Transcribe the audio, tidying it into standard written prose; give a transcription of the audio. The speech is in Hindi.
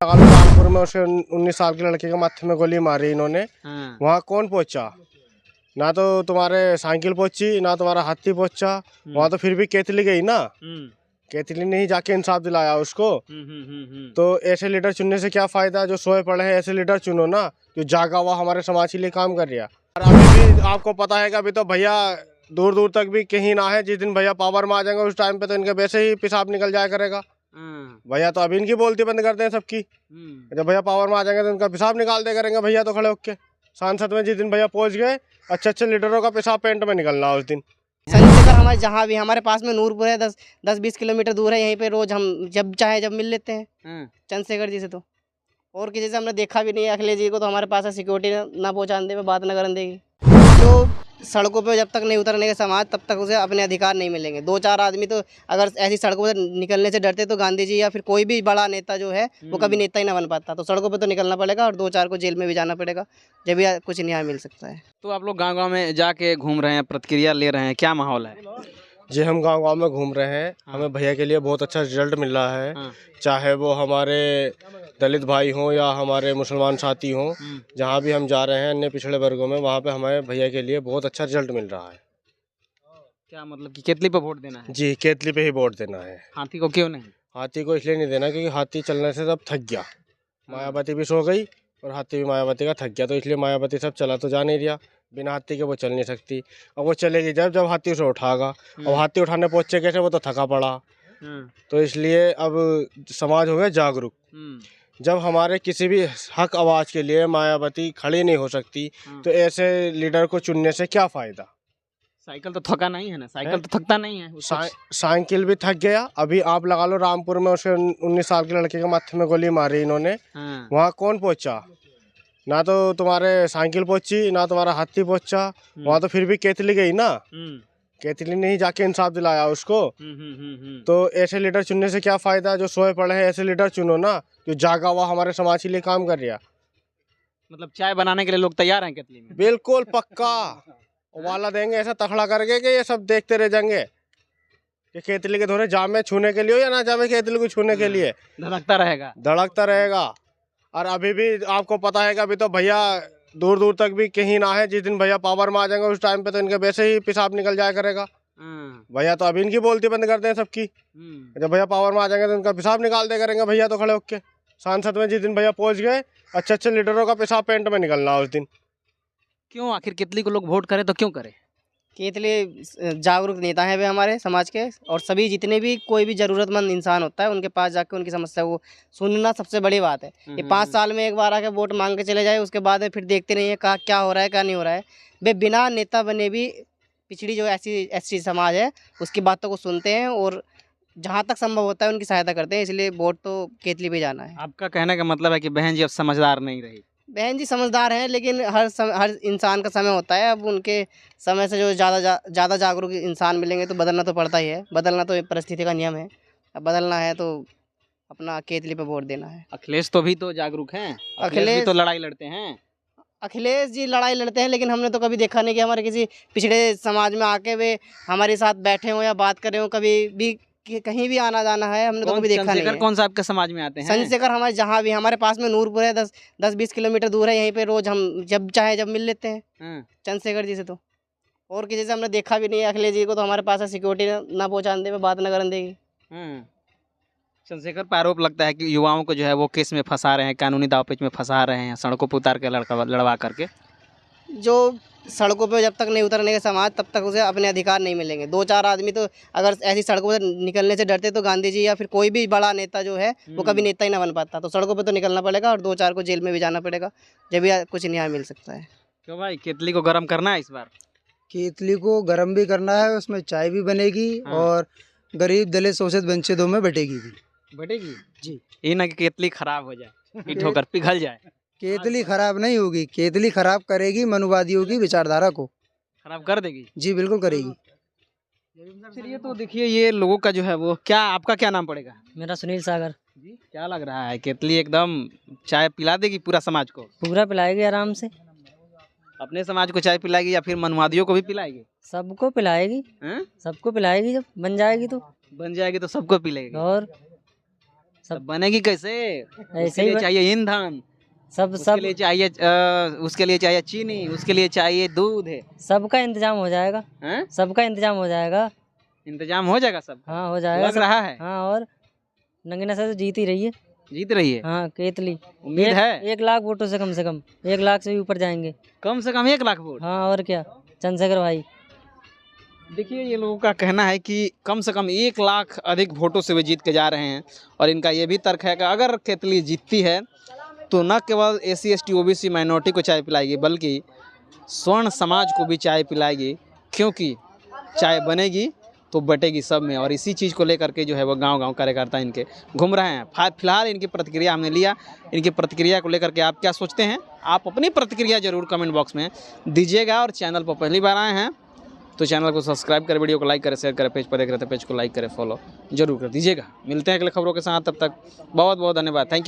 कानपुर में उसे 19 साल के लड़के के माथे में गोली मारी इन्होंने। वहाँ कौन पहुंचा? ना तो तुम्हारे साइकिल पहुंची, ना तुम्हारा हाथी पहुंचा। वहाँ तो फिर भी केतली गई ना। केतली ने ही जाके इंसाफ दिलाया उसको। तो ऐसे लीडर चुनने से क्या फायदा? जो सोए पड़े हैं ऐसे लीडर चुनो ना, जो जागा हुआ हमारे समाज के लिए काम कर रहा। और अभी भी आपको पता है कि अभी तो भैया दूर दूर तक भी कहीं ना है। जिस दिन भैया पावर में आ जाएंगे उस टाइम पे तो इनके वैसे ही पेशाब निकल जाया करेगा। भैया तो अभी इनकी बोलती बंद करते हैं सबकी। जब भैया पावर में आ जाएंगे तो इनका पेशाब निकाल दे करेंगे भैया तो खड़े होके। सांसद में जिस दिन भैया पहुंच गए, अच्छे अच्छे लीडरों का पेशाब पेंट में निकलना उस दिन। चंद्रशेखर हमारे जहाँ भी, हमारे पास में नूरपुर है, 10-20 किलोमीटर दूर है। यहीं पे रोज हम जब चाहे जब मिल लेते हैं चंद्रशेखर जी से। तो और किसी से हमने देखा भी नहीं है। अखिलेश जी को तो हमारे पास है, सिक्योरिटी ना पहुँचाने दे, बात न करने देगी। जो सड़कों पे जब तक नहीं उतरने के समाज, तब तक उसे अपने अधिकार नहीं मिलेंगे। 2-4 आदमी तो अगर ऐसी सड़कों पर निकलने से डरते तो गांधी जी या फिर कोई भी बड़ा नेता जो है वो कभी नेता ही ना बन पाता। तो सड़कों पे तो निकलना पड़ेगा और 2-4 को जेल में भी जाना पड़ेगा, जब भी कुछ न्याय मिल सकता है। तो आप लोग गांव-गांव में जाके घूम रहे हैं, प्रतिक्रिया ले रहे हैं, क्या माहौल है? जी हम गांव-गांव में घूम रहे हैं। हमें भैया के लिए बहुत अच्छा रिजल्ट मिल रहा है। चाहे वो हमारे दलित भाई हों या हमारे मुसलमान साथी हों, जहाँ भी हम जा रहे हैं अन्य पिछड़े वर्गों में, वहाँ पे हमें भैया के लिए बहुत अच्छा रिजल्ट मिल रहा है। क्या मतलब कि केतली पे वोट देना है? जी केतली पे ही वोट देना है। हाथी को क्यों नहीं? हाथी को इसलिए नहीं देना क्योंकि हाथी चलने से सब थक गया। मायावती भी सो गई और हाथी भी मायावती का थक गया, तो इसलिए मायावती सब चला तो जा नहीं रहा। बिना हाथी के वो चल नहीं सकती। अब वो चलेगी जब हाथी उसे उठाएगा। अब हाथी उठाने पहुँचे कैसे? वो तो थका पड़ा। तो इसलिए अब समाज हो गया जागरूक। जब हमारे किसी भी हक आवाज़ के लिए मायावती खड़ी नहीं हो सकती, तो ऐसे लीडर को चुनने से क्या फ़ायदा? साइकिल तो थका नहीं है ना, साइकिल तो थकता नहीं है। साइकिल भी थक गया। अभी आप लगा लो रामपुर में उसे 19 साल के लड़के के माथे में गोली मारी इन्होंने। वहाँ कौन पहुंचा? ना तो तुम्हारे साइकिल पहुंची, ना तुम्हारा हाथी पहुंचा। वहाँ तो फिर भी केतली गई ना। केतली ने ही जाके इंसाफ दिलाया उसको। तो ऐसे लीडर चुनने से क्या फायदा? जो सोए पड़े हैं ऐसे लीडर चुनो ना, जो जागा हुआ हमारे समाज के लिए काम कर रहा। मतलब चाय बनाने के लिए लोग तैयार हैं केतली में? बिल्कुल पक्का वाला देंगे ऐसा तखड़ा करके कि ये सब देखते रह जाएंगे कि केतली के थोड़े जामे छूने के लिए हो या ना जामे केतली को छूने के लिए। धड़कता रहेगा। और अभी भी आपको पता है कि अभी तो भैया दूर दूर तक भी कहीं ना है। जिस दिन भैया पावर में आ जाएंगे उस टाइम पे तो इनके वैसे ही पेशाब निकल जाया करेगा। भैया तो अभी इनकी बोलती बंद करते हैं सबकी। जब भैया पावर में आ जाएंगे तो इनका पेशाब निकाल दे करेंगे भैया तो खड़े होके। सांसद में जिस दिन भैया पहुंच गए, अच्छे अच्छे लीडरों का पेशाब पेंट में निकलना उस दिन। क्यों आखिर केतली को लोग वोट करें तो क्यों करें? केतली जागरूक नेता हैं वे हमारे समाज के, और सभी जितने भी कोई भी ज़रूरतमंद इंसान होता है उनके पास जाकर उनकी समस्या को सुनना सबसे बड़ी बात है। ये 5 साल में एक बार आके वोट मांग के चले जाए, उसके बाद फिर देखते नहीं है कहाँ क्या हो रहा है क्या नहीं हो रहा है। वे बिना नेता बने भी पिछड़ी जो ऐसी समाज है उसकी बातों को सुनते हैं और जहाँ तक संभव होता है उनकी सहायता करते हैं। इसलिए वोट तो केतली पे जाना है। आपका कहने का मतलब है कि बहन जी अब समझदार नहीं रही? बहन जी समझदार हैं, लेकिन हर इंसान का समय होता है। अब उनके समय से जो ज़्यादा जागरूक इंसान मिलेंगे तो बदलना तो पड़ता ही है। बदलना तो परिस्थिति का नियम है। अब बदलना है तो अपना केतली पे वोट देना है। अखिलेश तो भी तो जागरूक हैं। अखिलेश भी तो लड़ाई लड़ते हैं। अखिलेश जी लड़ाई लड़ते हैं, लेकिन हमने तो कभी देखा नहीं कि हमारे किसी पिछड़े समाज में आके वे हमारे साथ बैठे हों या बात कर रहे हो। कभी भी कहीं भी आना जाना है हमने तो कभी देखा नहीं है। कौन सा आपके समाज में आते हैं? चंद्रशेखर हमारे जहाँ भी, हमारे पास में नूरपुर है, 10-20 किलोमीटर दूर है। यहीं पे रोज हम जब चाहे जब मिल लेते हैं चंद्रशेखर जी से। तो और किसी से हमने देखा भी नहीं है। अखिलेश जी को तो हमारे पास है, सिक्योरिटी ना पहुँचाने दे, बात न करने देगी। चंद्रशेखर पर आरोप लगता है कि युवाओं को जो है वो केस में फंसा रहे हैं, कानूनी दावपेच में फंसा रहे हैं, सड़कों पर उतार के लड़वा करके। जो सड़कों पे जब तक नहीं उतरने के समाज, तब तक उसे अपने अधिकार नहीं मिलेंगे। 2-4 आदमी तो अगर ऐसी सड़कों पर निकलने से डरते तो गांधी जी या फिर कोई भी बड़ा नेता जो है वो कभी नेता ही ना बन पाता। तो सड़कों पे तो निकलना पड़ेगा और 2-4 को जेल में भी जाना पड़ेगा, जब भी कुछ न्याय मिल सकता है। क्यों भाई, केतली को गर्म करना है इस बार? केतली को गर्म भी करना है, उसमें चाय भी बनेगी और गरीब दलित शोषित वंचितों में बटेगी जी। ये ना कि केतली खराब हो जाए, हिट होकर पिघल जाए। केतली खराब नहीं होगी, केतली खराब करेगी मनुवादियों की विचारधारा को खराब कर देगी। जी बिल्कुल करेगी। चलिए तो देखिए ये लोगों का जो है वो क्या, आपका क्या नाम पड़ेगा? मेरा सुनील सागर जी। क्या लग रहा है केतली एकदम चाय पिला देगी पूरा समाज को? पूरा पिलाएगी आराम से। अपने समाज को चाय पिलाएगी या फिर मनुवादियों को भी पिलाएगी? सबको पिलाएगी। सबको पिलाएगी, जब बन जाएगी तो सबको पिलाएगी। और सब बनेगी कैसे? ऐसे उसके ही लिए चाहिए ईंधन, सब उसके सब लिए चाहिए उसके लिए चाहिए चीनी, उसके लिए चाहिए दूध है। सबका इंतजाम हो जाएगा। हैं? सबका इंतजाम हो जाएगा। इंतजाम हो जाएगा सब? हाँ हो जाएगा लग सब। रहा है। हाँ और नंगिना से तो जीत ही रही है। जीत रही है? हाँ केतली। उम्मीद है? 1 लाख वोटों से कम 1 लाख से भी ऊपर जाएंगे। कम से कम 1 लाख वोट। हाँ और क्या, चंद्रशेखर भाई। देखिए ये लोगों का कहना है कि कम से कम 1 लाख अधिक वोटों से वे जीत के जा रहे हैं। और इनका ये भी तर्क है कि अगर केतली जीतती है तो न केवल SC ST OBC माइनॉरिटी को चाय पिलाएगी बल्कि स्वर्ण समाज को भी चाय पिलाएगी, क्योंकि चाय बनेगी तो बटेगी सब में। और इसी चीज़ को लेकर के जो है वो गांव-गांव कार्यकर्ता इनके घूम रहे हैं। फिलहाल इनकी प्रतिक्रिया हमने लिया। इनकी प्रतिक्रिया को लेकर के आप क्या सोचते हैं? आप अपनी प्रतिक्रिया जरूर कमेंट बॉक्स में दीजिएगा। और चैनल पर पहली बार आए हैं तो चैनल को सब्सक्राइब करें, वीडियो को लाइक करें, शेयर करें, पेज पर देख रहे थे पेज को लाइक करें, फॉलो जरूर कर दीजिएगा। मिलते हैं अगले खबरों के साथ, तब तक बहुत बहुत धन्यवाद। Thank you.